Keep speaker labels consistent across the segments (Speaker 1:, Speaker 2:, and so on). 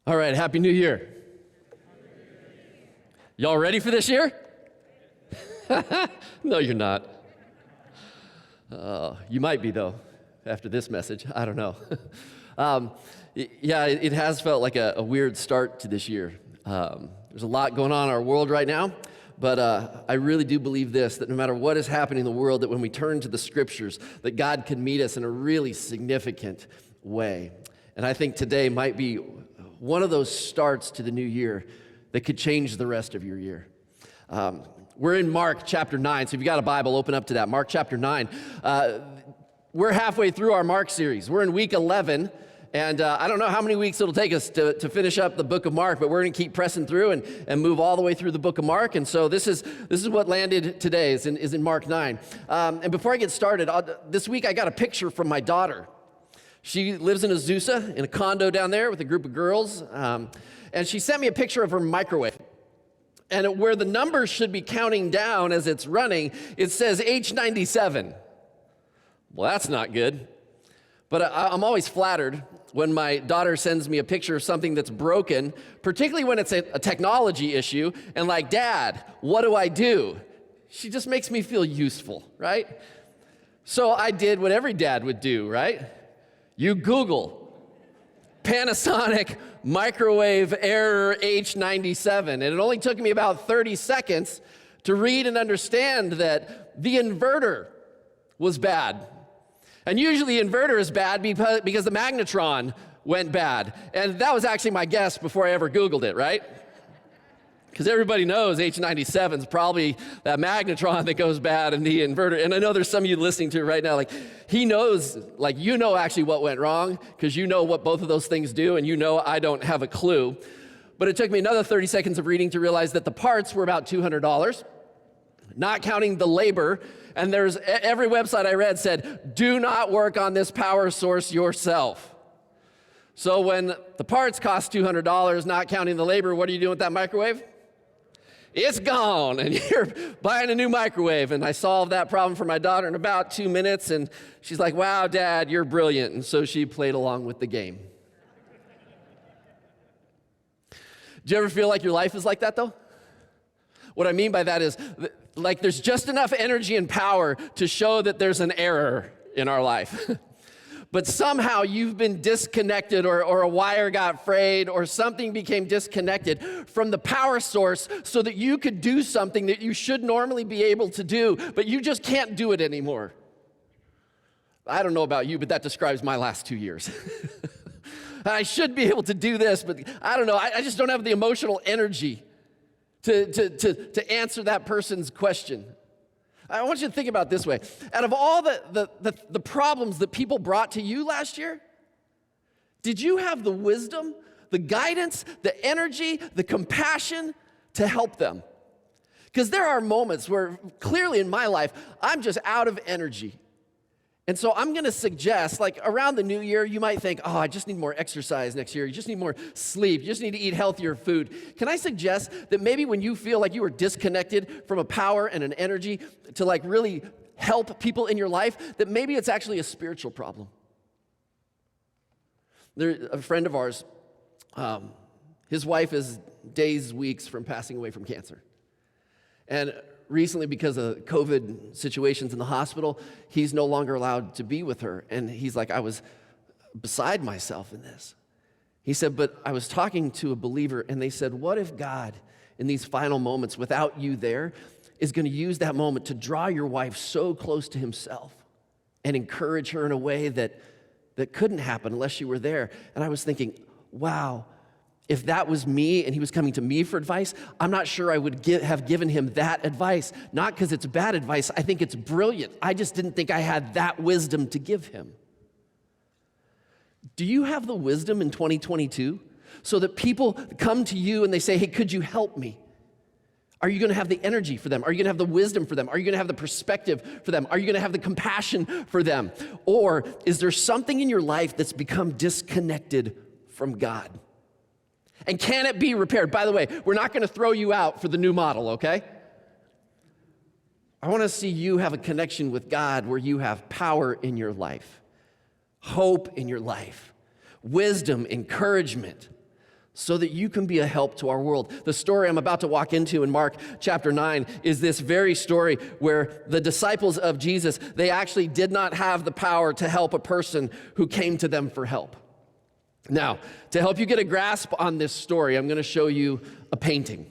Speaker 1: All right, Happy New Year. Y'all ready for this year? No, you're not. You might be, though, after this message. I don't know. It has felt like a weird start to this year. There's a lot going on in our world right now, but I really do believe this, that no matter what is happening in the world, that when we turn to the Scriptures, that God can meet us in a really significant way. And I think today might be one of those starts to the new year that could change the rest of your year. We're in Mark chapter 9, so if you got a Bible, open up to that. Mark chapter 9. We're halfway through our Mark series. We're in week 11, and I don't know how many weeks it'll take us to finish up the book of Mark, but we're going to keep pressing through and move all the way through the book of Mark. And so this is what landed today, is in Mark 9. And before I get started, this week I got a picture from my daughter. She lives in Azusa, in a condo down there with a group of girls, and she sent me a picture of her microwave. And where the numbers should be counting down as it's running, it says H97. Well, that's not good. But I'm always flattered when my daughter sends me a picture of something that's broken, particularly when it's a technology issue, and like, Dad, what do I do? She just makes me feel useful, right? So I did what every dad would do, right? You Google Panasonic microwave error H97, and it only took me about 30 seconds to read and understand that the inverter was bad. And usually the inverter is bad because the magnetron went bad. And that was actually my guess before I ever Googled it, right? Because everybody knows H97 is probably that magnetron that goes bad in the inverter. And I know there's some of you listening to it right now, like, he knows, like, you know actually what went wrong, because you know what both of those things do, and you know I don't have a clue. But it took me another 30 seconds of reading to realize that the parts were about $200, not counting the labor. And every website I read said, do not work on this power source yourself. So when the parts cost $200, not counting the labor, what are you doing with that microwave? It's gone, and you're buying a new microwave. And I solved that problem for my daughter in about 2 minutes, and she's like, wow, Dad, you're brilliant. And so she played along with the game. Do you ever feel like your life is like that, though? What I mean by that is, like, there's just enough energy and power to show that there's an error in our life. But somehow you've been disconnected, or a wire got frayed, or something became disconnected from the power source so that you could do something that you should normally be able to do, but you just can't do it anymore. I don't know about you, but that describes my last 2 years. I should be able to do this, but I don't know. I just don't have the emotional energy to answer that person's question. I want you to think about it this way. Out of all the problems that people brought to you last year, did you have the wisdom, the guidance, the energy, the compassion to help them? Because there are moments where clearly in my life, I'm just out of energy. And so I'm going to suggest, like, around the new year, you might think, oh, I just need more exercise next year. You just need more sleep. You just need to eat healthier food. Can I suggest that maybe when you feel like you are disconnected from a power and an energy to, like, really help people in your life, that maybe it's actually a spiritual problem? A friend of ours, his wife is days, weeks from passing away from cancer. And recently, because of COVID situations in the hospital, he's no longer allowed to be with her. And he's like, I was beside myself in this. He said, but I was talking to a believer, and they said, what if God, in these final moments, without you there, is going to use that moment to draw your wife so close to himself and encourage her in a way that couldn't happen unless you were there? And I was thinking, wow, if that was me and he was coming to me for advice, I'm not sure I would have given him that advice. Not because it's bad advice. I think it's brilliant. I just didn't think I had that wisdom to give him. Do you have the wisdom in 2022 so that people come to you and they say, hey, could you help me? Are you going to have the energy for them? Are you going to have the wisdom for them? Are you going to have the perspective for them? Are you going to have the compassion for them? Or is there something in your life that's become disconnected from God? And can it be repaired? By the way, we're not going to throw you out for the new model, okay? I want to see you have a connection with God where you have power in your life, hope in your life, wisdom, encouragement, so that you can be a help to our world. The story I'm about to walk into in Mark chapter 9 is this very story where the disciples of Jesus, they actually did not have the power to help a person who came to them for help. Now, to help you get a grasp on this story, I'm going to show you a painting.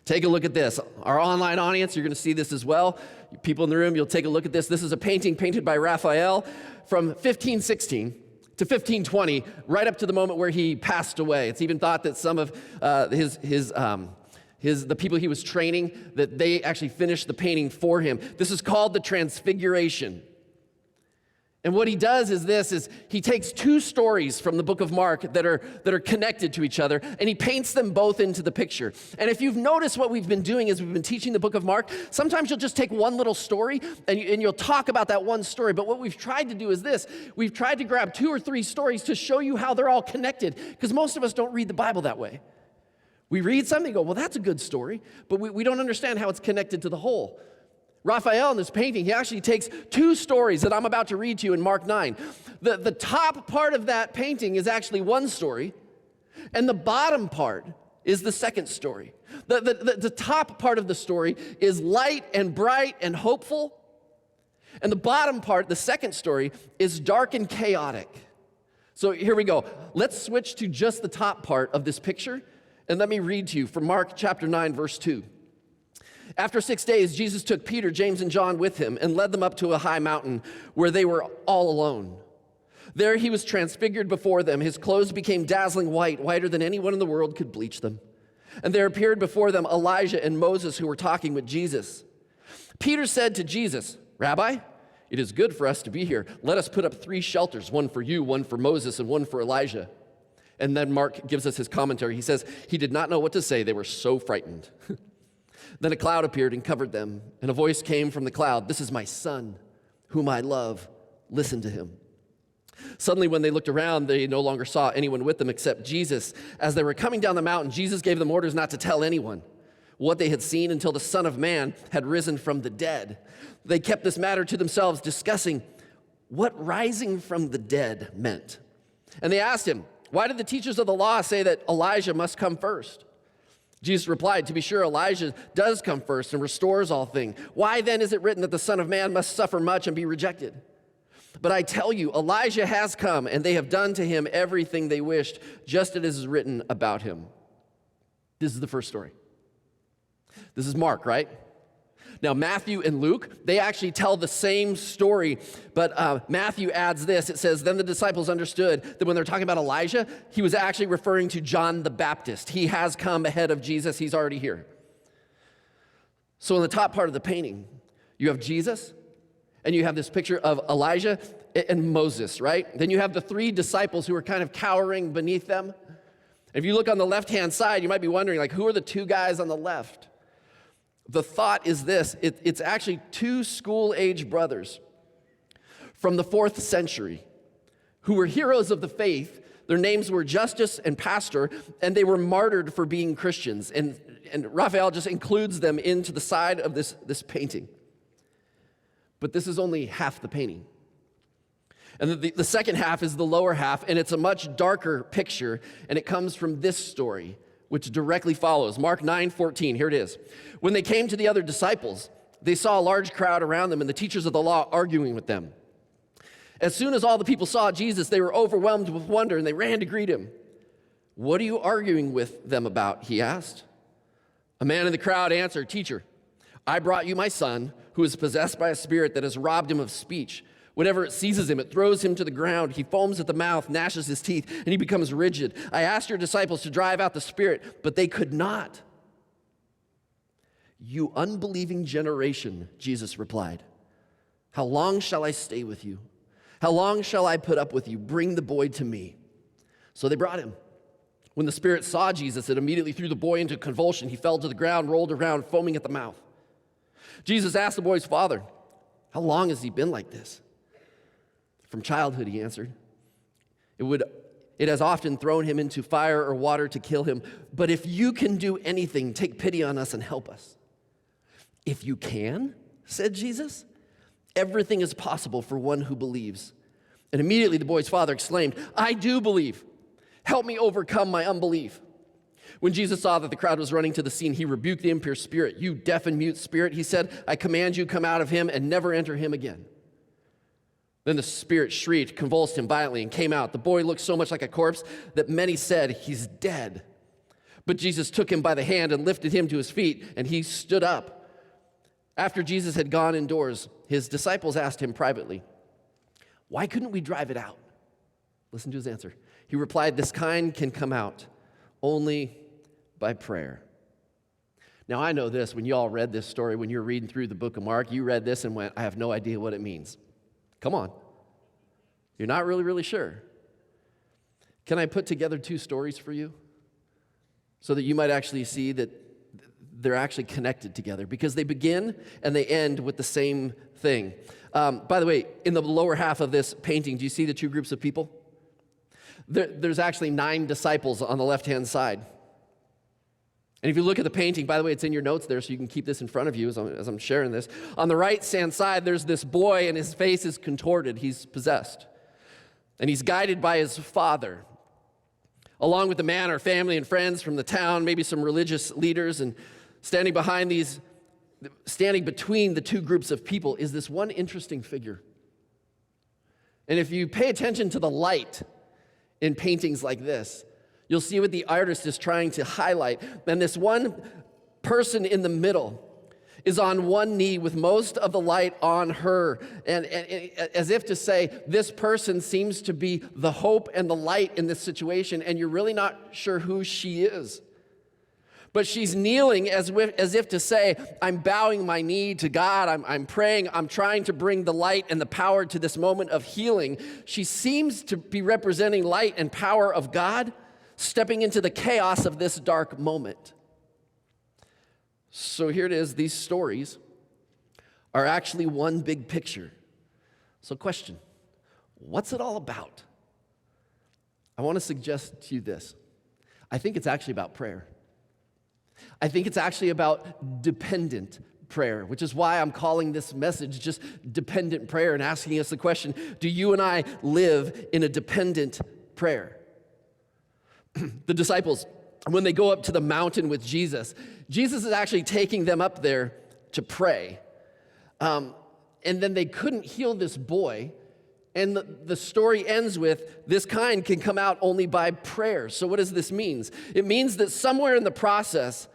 Speaker 1: Take a look at this. Our online audience, you're going to see this as well. People in the room, you'll take a look at this. This is a painting painted by Raphael from 1516 to 1520, right up to the moment where he passed away. It's even thought that some of the people he was training, that they actually finished the painting for him. This is called the Transfiguration. And what he does is he takes two stories from the book of Mark that are connected to each other, and he paints them both into the picture. And if you've noticed, what we've been doing is we've been teaching the book of Mark. Sometimes you'll just take one little story and you'll talk about that one story. But what we've tried to do is this. We've tried to grab 2 or 3 stories to show you how they're all connected, because most of us don't read the Bible that way. We read something and go, well, that's a good story, but we don't understand how it's connected to the whole. Raphael in this painting, he actually takes 2 stories that I'm about to read to you in Mark 9. The top part of that painting is actually one story, and the bottom part is the second story. The top part of the story is light and bright and hopeful, and the bottom part, the second story, is dark and chaotic. So here we go. Let's switch to just the top part of this picture, and let me read to you from Mark chapter 9, verse 2. After 6 days, Jesus took Peter, James, and John with him and led them up to a high mountain where they were all alone. There he was transfigured before them. His clothes became dazzling white, whiter than anyone in the world could bleach them. And there appeared before them Elijah and Moses, who were talking with Jesus. Peter said to Jesus, "Rabbi, it is good for us to be here. Let us put up 3 shelters, one for you, one for Moses, and one for Elijah." And then Mark gives us his commentary. He says, he did not know what to say. They were so frightened. Then a cloud appeared and covered them, and a voice came from the cloud, "This is my son, whom I love. Listen to him." Suddenly, when they looked around, they no longer saw anyone with them except Jesus. As they were coming down the mountain, Jesus gave them orders not to tell anyone what they had seen until the Son of Man had risen from the dead. They kept this matter to themselves, discussing what rising from the dead meant. And they asked him, "Why did the teachers of the law say that Elijah must come first?" Jesus replied, "To be sure, Elijah does come first and restores all things. Why then is it written that the Son of Man must suffer much and be rejected? But I tell you, Elijah has come, and they have done to him everything they wished, just as it is written about him." This is the first story. This is Mark, right? Now, Matthew and Luke, they actually tell the same story, but Matthew adds this. It says, "Then the disciples understood that when they're talking about Elijah, he was actually referring to John the Baptist. He has come ahead of Jesus. He's already here." So in the top part of the painting, you have Jesus, and you have this picture of Elijah and Moses, right? Then you have the 3 disciples who are kind of cowering beneath them. If you look on the left-hand side, you might be wondering, like, who are the 2 guys on the left? The thought is this. It's actually 2 school-age brothers from the 4th century who were heroes of the faith. Their names were Justus and Pastor, and they were martyred for being Christians. And Raphael just includes them into the side of this painting. But this is only half the painting. And the second half is the lower half, and it's a much darker picture, and it comes from this story, which directly follows. Mark 9:14, here it is. "When they came to the other disciples, they saw a large crowd around them and the teachers of the law arguing with them. As soon as all the people saw Jesus, they were overwhelmed with wonder and they ran to greet him. 'What are you arguing with them about?' he asked. A man in the crowd answered, 'Teacher, I brought you my son who is possessed by a spirit that has robbed him of speech. Whenever it seizes him, it throws him to the ground. He foams at the mouth, gnashes his teeth, and he becomes rigid. I asked your disciples to drive out the spirit, but they could not.' 'You unbelieving generation,' Jesus replied, 'how long shall I stay with you? How long shall I put up with you? Bring the boy to me.' So they brought him. When the spirit saw Jesus, it immediately threw the boy into convulsion. He fell to the ground, rolled around, foaming at the mouth. Jesus asked the boy's father, 'How long has he been like this?' 'From childhood,' he answered. It has often thrown him into fire or water to kill him. But if you can do anything, take pity on us and help us.' 'If you can,' said Jesus, 'everything is possible for one who believes.' And immediately the boy's father exclaimed, 'I do believe. Help me overcome my unbelief.' When Jesus saw that the crowd was running to the scene, he rebuked the impure spirit. "You deaf and mute spirit," he said, "I command you, come out of him and never enter him again." Then the spirit shrieked, convulsed him violently, and came out. The boy looked so much like a corpse that many said, "He's dead." But Jesus took him by the hand and lifted him to his feet, and he stood up. After Jesus had gone indoors, his disciples asked him privately, "Why couldn't we drive it out?" Listen to his answer. He replied, "This kind can come out only by prayer." Now, I know this. When you all read this story, when you were reading through the book of Mark, you read this and went, "I have no idea what it means." Come on. You're not really sure. Can I put together two stories for you so that you might actually see that they're actually connected together, because they begin and they end with the same thing. By the way, in the lower half of this painting, do you see the two groups of people? There's actually 9 disciples on the left-hand side. And if you look at the painting, by the way, it's in your notes there, so you can keep this in front of you as I'm sharing this. On the right-hand side, there's this boy, and his face is contorted. He's possessed. And he's guided by his father, along with the man or family and friends from the town, maybe some religious leaders. And standing between the two groups of people is this one interesting figure. And if you pay attention to the light in paintings like this, you'll see what the artist is trying to highlight. And this one person in the middle is on one knee with most of the light on her. And as if to say, this person seems to be the hope and the light in this situation, and you're really not sure who she is. But she's kneeling as if to say, I'm bowing my knee to God, I'm praying, I'm trying to bring the light and the power to this moment of healing. She seems to be representing light and power of God, stepping into the chaos of this dark moment. So here it is, these stories are actually one big picture. So question, what's it all about? I want to suggest to you this. I think it's actually about prayer. I think it's actually about dependent prayer, which is why I'm calling this message just dependent prayer and asking us the question, do you and I live in a dependent prayer? The disciples, when they go up to the mountain with Jesus, Jesus is actually taking them up there to pray. And then they couldn't heal this boy. And the story ends with, this kind can come out only by prayer. So what does this mean? It means that somewhere in the process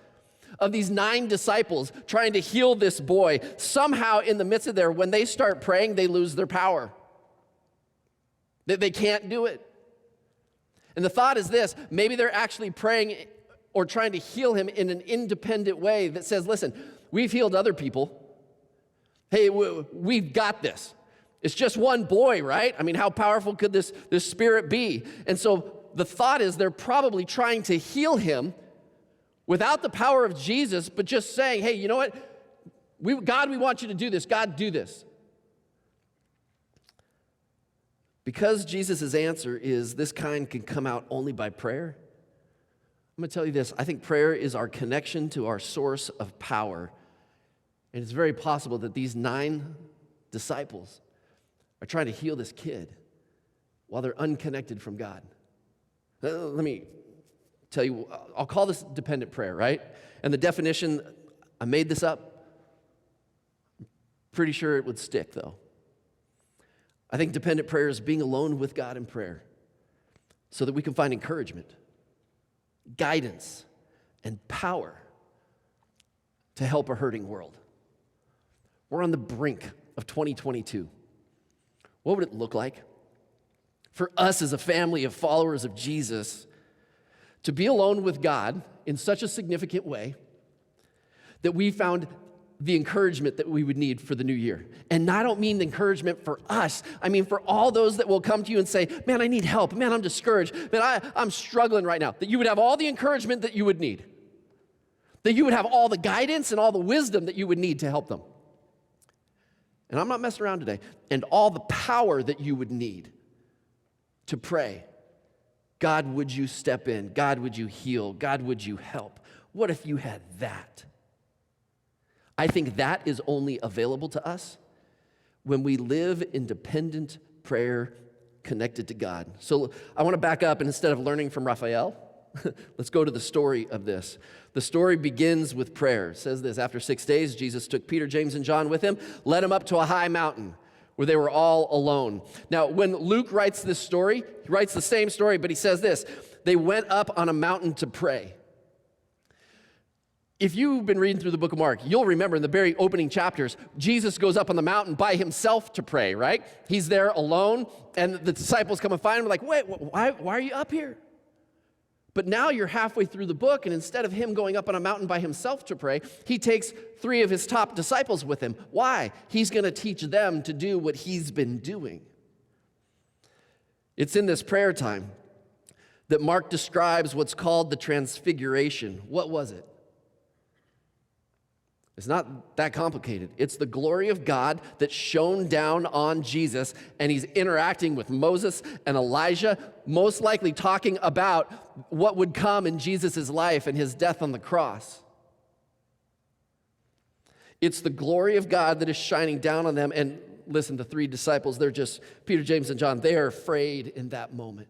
Speaker 1: of these 9 disciples trying to heal this boy, somehow in the midst of there, when they start praying, they lose their power. They can't do it. And the thought is this, maybe they're actually praying or trying to heal him in an independent way that says, listen, we've healed other people. Hey, we've got this. It's just one boy, right? I mean, how powerful could this spirit be? And so the thought is they're probably trying to heal him without the power of Jesus, but just saying, hey, you know what? God, we want you to do this. God, do this. Because Jesus' answer is this kind can come out only by prayer, I'm going to tell you this. I think prayer is our connection to our source of power. And it's very possible that these 9 disciples are trying to heal this kid while they're unconnected from God. Let me tell you, I'll call this dependent prayer, right? And the definition, I made this up. Pretty sure it would stick, though. I think dependent prayer is being alone with God in prayer so that we can find encouragement, guidance, and power to help a hurting world. We're on the brink of 2022. What would it look like for us as a family of followers of Jesus to be alone with God in such a significant way that we found the encouragement that we would need for the new year? And I don't mean the encouragement for us. I mean for all those that will come to you and say, man, I need help. Man, I'm discouraged. Man, I'm struggling right now. That you would have all the encouragement that you would need. That you would have all the guidance and all the wisdom that you would need to help them. And I'm not messing around today. And all the power that you would need to pray. God, would you step in? God, would you heal? God, would you help? What if you had that? I think that is only available to us when we live in dependent prayer connected to God. So I want to back up, and instead of learning from Raphael, Let's go to the story of this. The story begins with prayer. It says this: after 6 days, Jesus took Peter, James, and John with him, led them up to a high mountain where they were all alone. Now, when Luke writes this story, he writes the same story, but he says this: they went up on a mountain to pray. If you've been reading through the book of Mark, you'll remember in the very opening chapters, Jesus goes up on the mountain by himself to pray, right? He's there alone, and the disciples come and find him like, wait, why are you up here? But now you're halfway through the book, and instead of him going up on a mountain by himself to pray, he takes 3 of his top disciples with him. Why? He's going to teach them to do what he's been doing. It's in this prayer time that Mark describes what's called the transfiguration. What was it? It's not that complicated. It's the glory of God that shone down on Jesus, and he's interacting with Moses and Elijah, most likely talking about what would come in Jesus' life and his death on the cross. It's the glory of God that is shining down on them. And listen, the 3 disciples, they're just Peter, James, and John. They are afraid in that moment.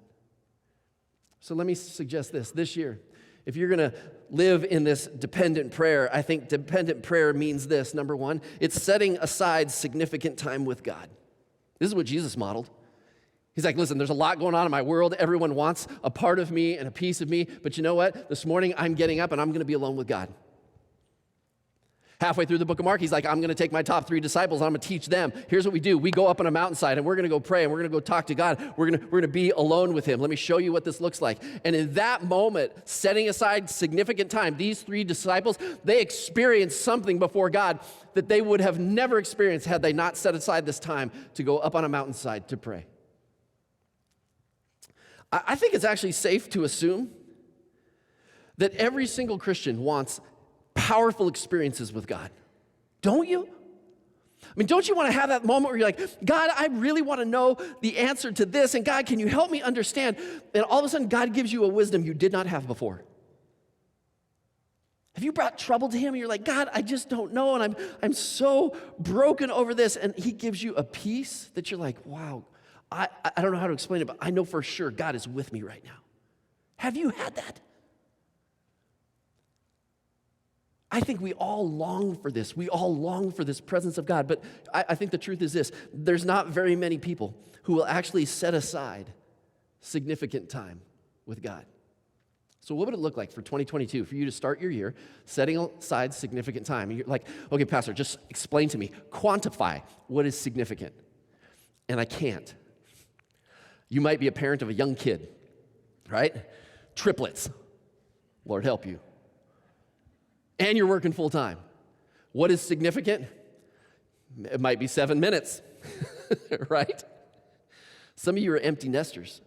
Speaker 1: So let me suggest this year. If you're going to live in this dependent prayer, I think dependent prayer means this. Number 1, it's setting aside significant time with God. This is what Jesus modeled. He's like, listen, there's a lot going on in my world. Everyone wants a part of me and a piece of me. But you know what? This morning, I'm getting up and I'm going to be alone with God. Halfway through the book of Mark, he's like, I'm going to take my top 3 disciples and I'm going to teach them. Here's what we do. We go up on a mountainside and we're going to go pray and we're going to go talk to God. We're going to be alone with him. Let me show you what this looks like. And in that moment, setting aside significant time, these 3 disciples, they experienced something before God that they would have never experienced had they not set aside this time to go up on a mountainside to pray. I think it's actually safe to assume that every single Christian wants powerful experiences with God. Don't you? I mean, don't you want to have that moment where you're like, God, I really want to know the answer to this, and God, can you help me understand? And all of a sudden, God gives you a wisdom you did not have before. Have you brought trouble to him and you're like, God, I just don't know, and I'm so broken over this, and he gives you a peace that you're like, wow, I don't know how to explain it, but I know for sure God is with me right now. Have you had that? I think we all long for this. We all long for this presence of God. But I think the truth is this: there's not very many people who will actually set aside significant time with God. So what would it look like for 2022 for you to start your year setting aside significant time? And you're like, okay, Pastor, just explain to me, quantify what is significant. And I can't. You might be a parent of a young kid, right? Triplets. Lord help you. And you're working full time. What is significant? It might be 7 minutes, right? Some of you are empty nesters.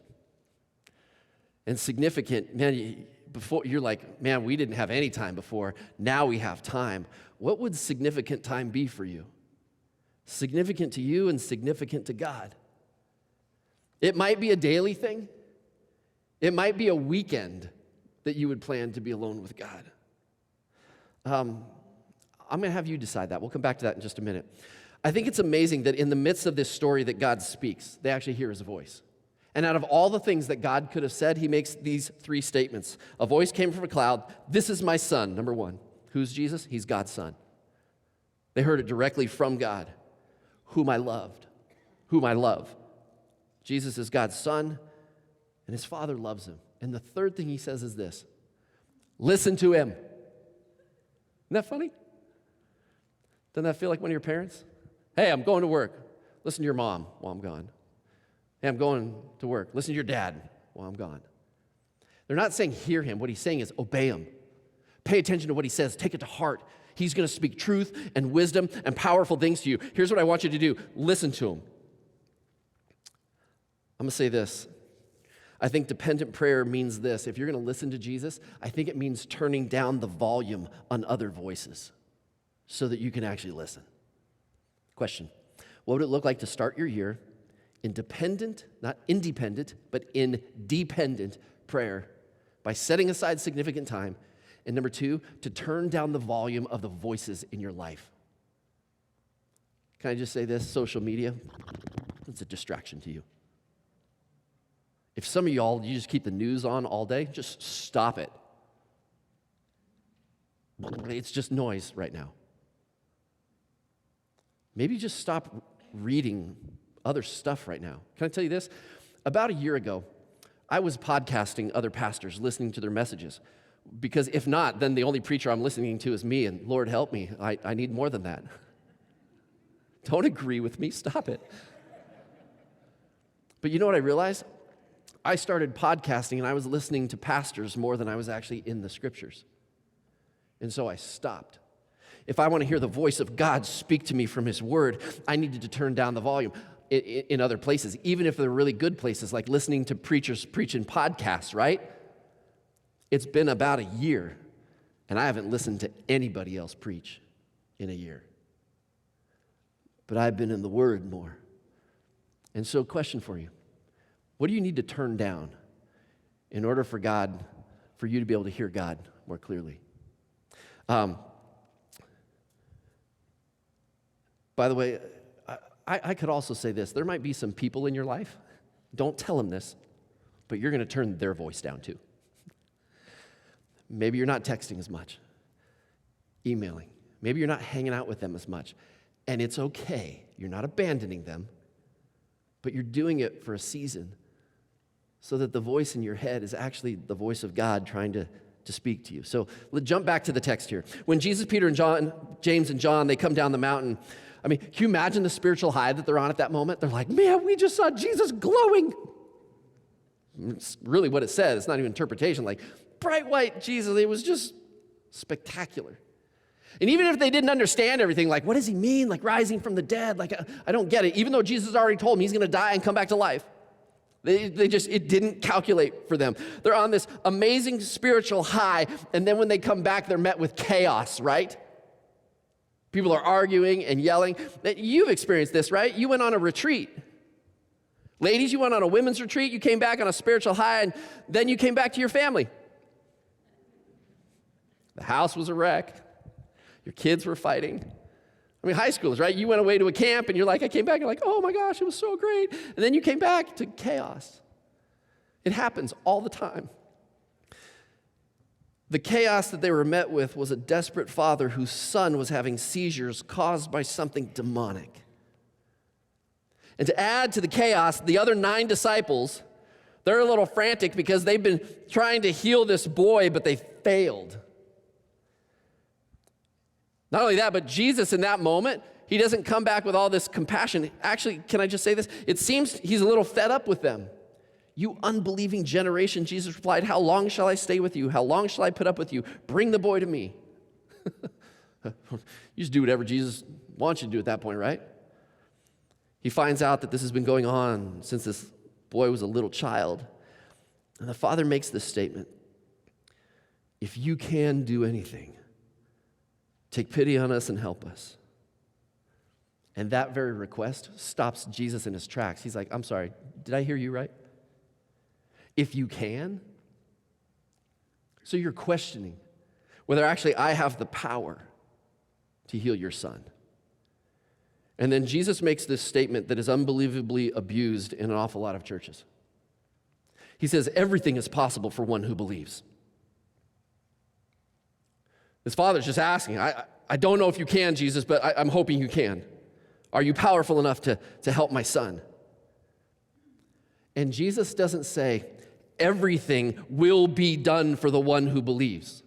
Speaker 1: And significant, man, before you're like, man, we didn't have any time before. Now we have time. What would significant time be for you? Significant to you and significant to God. It might be a daily thing. It might be a weekend that you would plan to be alone with God. I'm going to have you decide that. We'll come back to that in just a minute. I think it's amazing that in the midst of this story that God speaks, they actually hear his voice. And out of all the things that God could have said, he makes these 3 statements. A voice came from a cloud. This is my son, number 1. Who's Jesus? He's God's son. They heard it directly from God, whom I loved, whom I love. Jesus is God's son, and his Father loves him. And the 3rd thing he says is this: listen to him. Isn't that funny? Doesn't that feel like one of your parents? Hey, I'm going to work. Listen to your mom while I'm gone. Hey, I'm going to work. Listen to your dad while I'm gone. They're not saying hear him. What he's saying is obey him. Pay attention to what he says. Take it to heart. He's going to speak truth and wisdom and powerful things to you. Here's what I want you to do. Listen to him. I'm going to say this. I think dependent prayer means this. If you're going to listen to Jesus, I think it means turning down the volume on other voices so that you can actually listen. Question: what would it look like to start your year in dependent, not independent, but in dependent prayer by setting aside significant time? And number 2, to turn down the volume of the voices in your life. Can I just say this? Social media, it's a distraction to you. If some of y'all, you just keep the news on all day, just stop it. It's just noise right now. Maybe just stop reading other stuff right now. Can I tell you this? About a year ago, I was podcasting other pastors, listening to their messages. Because if not, then the only preacher I'm listening to is me, and Lord help me, I need more than that. Don't agree with me, stop it. But you know what I realized? I started podcasting and I was listening to pastors more than I was actually in the scriptures. And so I stopped. If I want to hear the voice of God speak to me from his word, I needed to turn down the volume in other places, even if they're really good places, like listening to preachers preaching podcasts, right? It's been about a year, and I haven't listened to anybody else preach in a year. But I've been in the word more. And so, question for you. What do you need to turn down in order for you to be able to hear God more clearly? By the way, I could also say this. There might be some people in your life, don't tell them this, but you're going to turn their voice down too. Maybe you're not texting as much, emailing. Maybe you're not hanging out with them as much. And it's okay. You're not abandoning them, but you're doing it for a season so that the voice in your head is actually the voice of God trying to speak to you. So let's jump back to the text here. When Jesus, Peter, and John, James, and John, they come down the mountain, I mean, can you imagine the spiritual high that they're on at that moment? They're like, man, we just saw Jesus glowing. It's really what it says. It's not even interpretation. Like, bright white Jesus, it was just spectacular. And even if they didn't understand everything, like, what does he mean? Like, rising from the dead? Like, I don't get it. Even though Jesus already told them he's going to die and come back to life. It didn't calculate for them. They're on this amazing spiritual high, and then when they come back, they're met with chaos, right? People are arguing and yelling. You've experienced this, right? You went on a retreat. Ladies, you went on a women's retreat. You came back on a spiritual high, and then you came back to your family. The house was a wreck. Your kids were fighting. I mean, high schoolers, right? You went away to a camp, and you're like, I came back, and you're like, oh my gosh, it was so great. And then you came back to chaos. It happens all the time. The chaos that they were met with was a desperate father whose son was having seizures caused by something demonic. And to add to the chaos, the other 9 disciples, they're a little frantic because they've been trying to heal this boy, but they failed. Not only that, but Jesus in that moment, he doesn't come back with all this compassion. Actually, can I just say this? It seems he's a little fed up with them. You unbelieving generation, Jesus replied, how long shall I stay with you? How long shall I put up with you? Bring the boy to me. You just do whatever Jesus wants you to do at that point, right? He finds out that this has been going on since this boy was a little child. And the father makes this statement, if you can do anything, take pity on us and help us. And that very request stops Jesus in his tracks. He's like, I'm sorry, did I hear you right? If you can? So you're questioning whether actually I have the power to heal your son. And then Jesus makes this statement that is unbelievably abused in an awful lot of churches. He says, everything is possible for one who believes. His father's just asking, I don't know if you can, Jesus, but I'm hoping you can. Are you powerful enough to help my son? And Jesus doesn't say, everything will be done for the one who believes.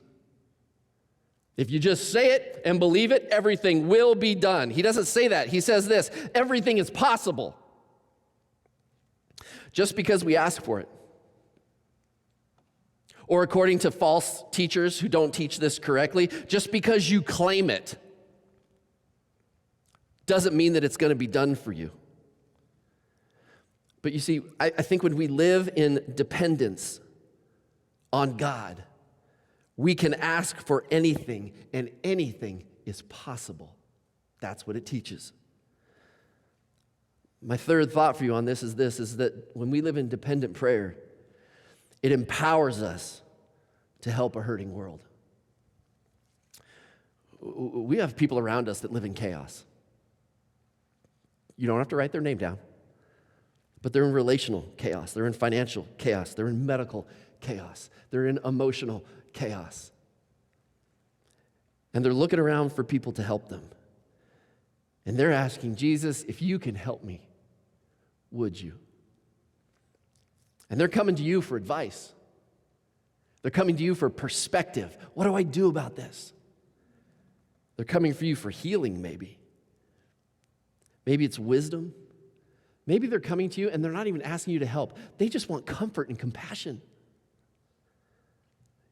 Speaker 1: If you just say it and believe it, everything will be done. He doesn't say that. He says this, everything is possible. Just because we ask for it. Or according to false teachers who don't teach this correctly, just because you claim it doesn't mean that it's going to be done for you. But you see, I think when we live in dependence on God, we can ask for anything, and anything is possible. That's what it teaches. My third thought for you on this is that when we live in dependent prayer, it empowers us to help a hurting world. We have people around us that live in chaos. You don't have to write their name down. But they're in relational chaos. They're in financial chaos. They're in medical chaos. They're in emotional chaos. And they're looking around for people to help them. And they're asking, Jesus, if you can help me, would you? And they're coming to you for advice. They're coming to you for perspective. What do I do about this? They're coming for you for healing, maybe. Maybe it's wisdom. Maybe they're coming to you and they're not even asking you to help. They just want comfort and compassion.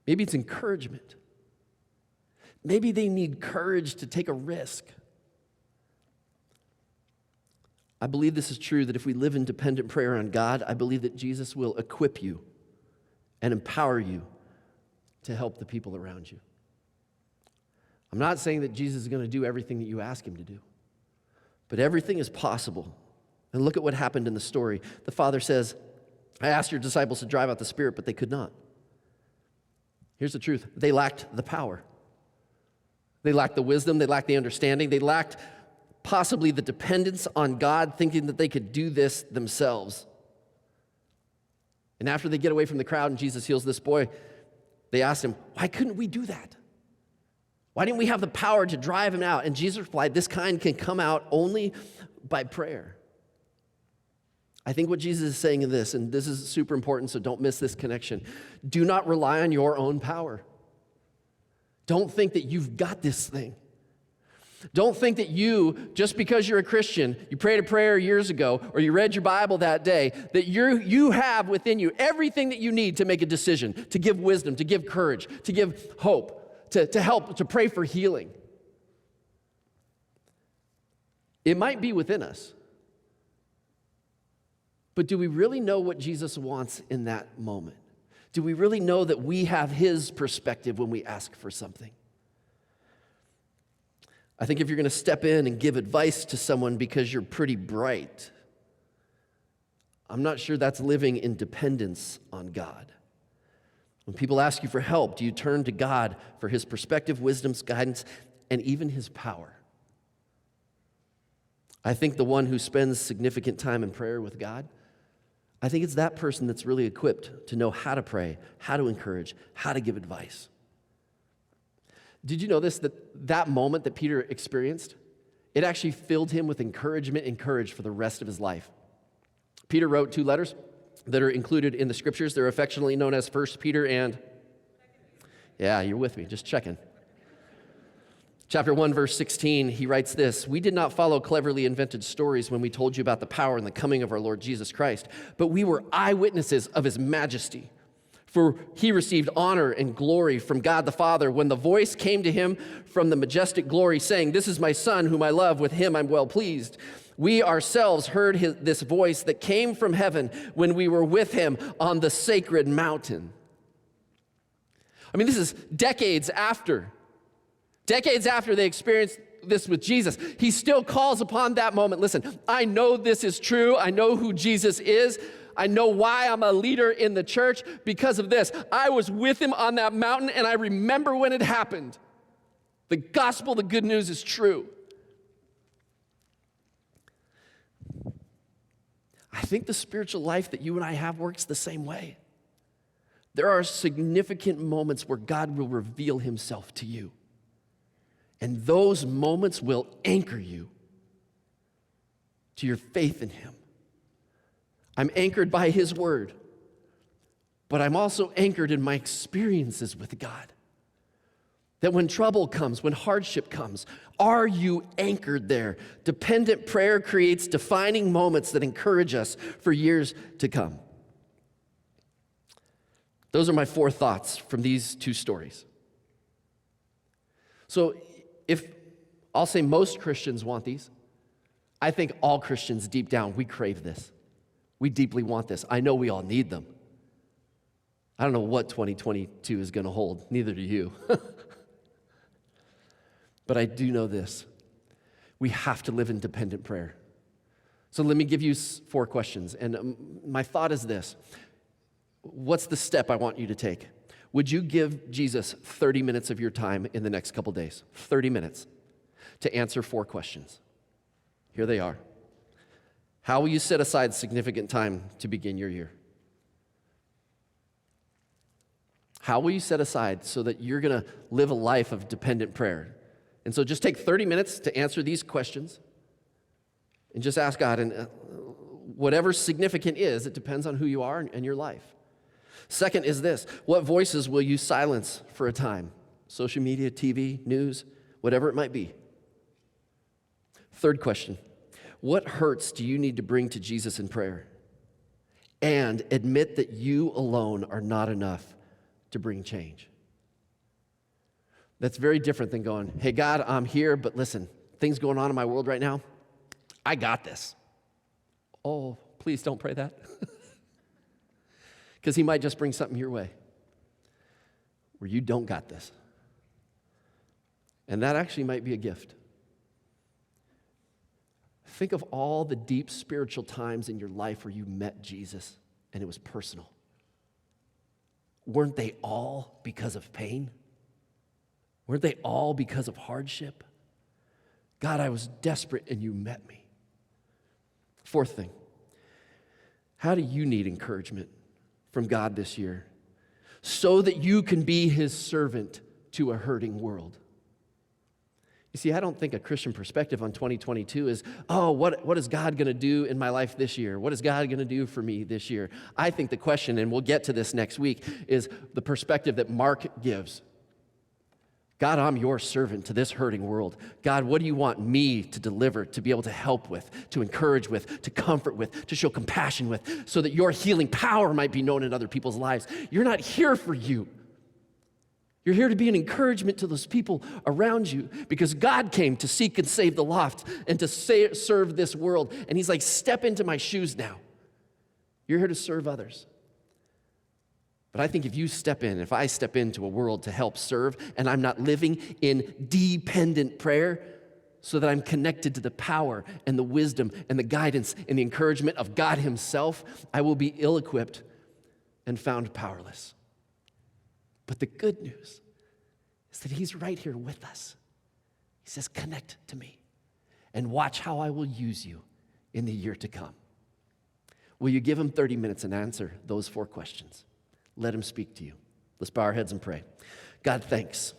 Speaker 1: Maybe it's encouragement. Maybe they need courage to take a risk. I believe this is true, that if we live in dependent prayer on God, I believe that Jesus will equip you and empower you to help the people around you. I'm not saying that Jesus is going to do everything that you ask him to do, but everything is possible. And look at what happened in the story. The Father says, I asked your disciples to drive out the spirit, but they could not. Here's the truth. They lacked the power. They lacked the wisdom. They lacked the understanding. They lacked possibly the dependence on God, thinking that they could do this themselves. And after they get away from the crowd and Jesus heals this boy, they asked him, why couldn't we do that? Why didn't we have the power to drive him out? And Jesus replied, this kind can come out only by prayer. I think what Jesus is saying in this, and this is super important, so don't miss this connection. Do not rely on your own power. Don't think that you've got this thing. Don't think that you, just because you're a Christian, you prayed a prayer years ago, or you read your Bible that day, that you have within you everything that you need to make a decision, to give wisdom, to give courage, to give hope, to help, to pray for healing. It might be within us. But do we really know what Jesus wants in that moment? Do we really know that we have his perspective when we ask for something? I think if you're going to step in and give advice to someone because you're pretty bright, I'm not sure that's living in dependence on God. When people ask you for help, do you turn to God for his perspective, wisdom, guidance, and even his power? I think the one who spends significant time in prayer with God, I think it's that person that's really equipped to know how to pray, how to encourage, how to give advice. Did you know this, that moment that Peter experienced, it actually filled him with encouragement and courage for the rest of his life. Peter wrote 2 letters that are included in the scriptures. They're affectionately known as 1 Peter and... Yeah, you're with me, just checking. Chapter 1, verse 16, he writes this, we did not follow cleverly invented stories when we told you about the power and the coming of our Lord Jesus Christ, but we were eyewitnesses of his majesty. For he received honor and glory from God the Father when the voice came to him from the majestic glory saying, this is my son whom I love, with him I'm well pleased. We ourselves heard this voice that came from heaven when we were with him on the sacred mountain. I mean, this is decades after they experienced this with Jesus. He still calls upon that moment. Listen, I know this is true. I know who Jesus is. I know why I'm a leader in the church because of this. I was with him on that mountain, and I remember when it happened. The gospel, the good news is true. I think the spiritual life that you and I have works the same way. There are significant moments where God will reveal himself to you. And those moments will anchor you to your faith in him. I'm anchored by his word, but I'm also anchored in my experiences with God. That when trouble comes, when hardship comes, are you anchored there? Dependent prayer creates defining moments that encourage us for years to come. Those are my 4 thoughts from these 2 stories. So if I'll say most Christians want these, I think all Christians deep down, we crave this. We deeply want this. I know we all need them. I don't know what 2022 is going to hold. Neither do you. But I do know this. We have to live in dependent prayer. So let me give you 4 questions. And my thought is this. What's the step I want you to take? Would you give Jesus 30 minutes of your time in the next couple days? 30 minutes to answer 4 questions. Here they are. How will you set aside significant time to begin your year? How will you set aside so that you're going to live a life of dependent prayer? And so just take 30 minutes to answer these questions and just ask God, and whatever significant is, it depends on who you are and your life. Second is this: what voices will you silence for a time? Social media, TV, news, whatever it might be. Third question: what hurts do you need to bring to Jesus in prayer? And admit that you alone are not enough to bring change. That's very different than going, hey, God, I'm here, but listen, things going on in my world right now, I got this. Oh, please don't pray that. Because he might just bring something your way where you don't got this. And that actually might be a gift. Think of all the deep spiritual times in your life where you met Jesus and it was personal. Weren't they all because of pain? Weren't they all because of hardship? God, I was desperate and you met me. Fourth thing: how do you need encouragement from God this year so that you can be his servant to a hurting world? You see, I don't think a Christian perspective on 2022 is, oh, what is God going to do in my life this year? What is God going to do for me this year? I think the question, and we'll get to this next week, is the perspective that Mark gives. God, I'm your servant to this hurting world. God, what do you want me to deliver, to be able to help with, to encourage with, to comfort with, to show compassion with, so that your healing power might be known in other people's lives? You're not here for you. You're here to be an encouragement to those people around you, because God came to seek and save the lost and to serve this world. And he's like, step into my shoes now. You're here to serve others. But I think if I step into a world to help serve, and I'm not living in dependent prayer so that I'm connected to the power and the wisdom and the guidance and the encouragement of God himself, I will be ill-equipped and found powerless. But the good news is that he's right here with us. He says, connect to me and watch how I will use you in the year to come. Will you give him 30 minutes and answer those 4 questions? Let him speak to you. Let's bow our heads and pray. God, thanks.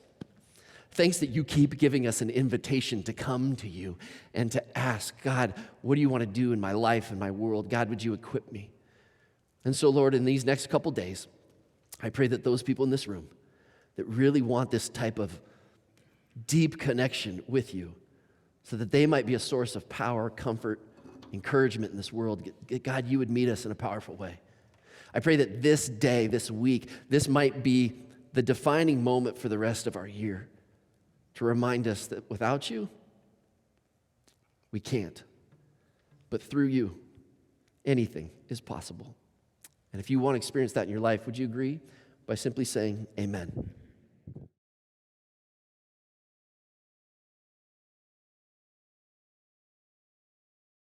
Speaker 1: Thanks that you keep giving us an invitation to come to you and to ask, God, what do you want to do in my life and my world? God, would you equip me? And so, Lord, in these next couple days, I pray that those people in this room that really want this type of deep connection with you, so that they might be a source of power, comfort, encouragement in this world, God, you would meet us in a powerful way. I pray that this day, this week, this might be the defining moment for the rest of our year, to remind us that without you, we can't. But through you, anything is possible. And if you want to experience that in your life, would you agree by simply saying amen?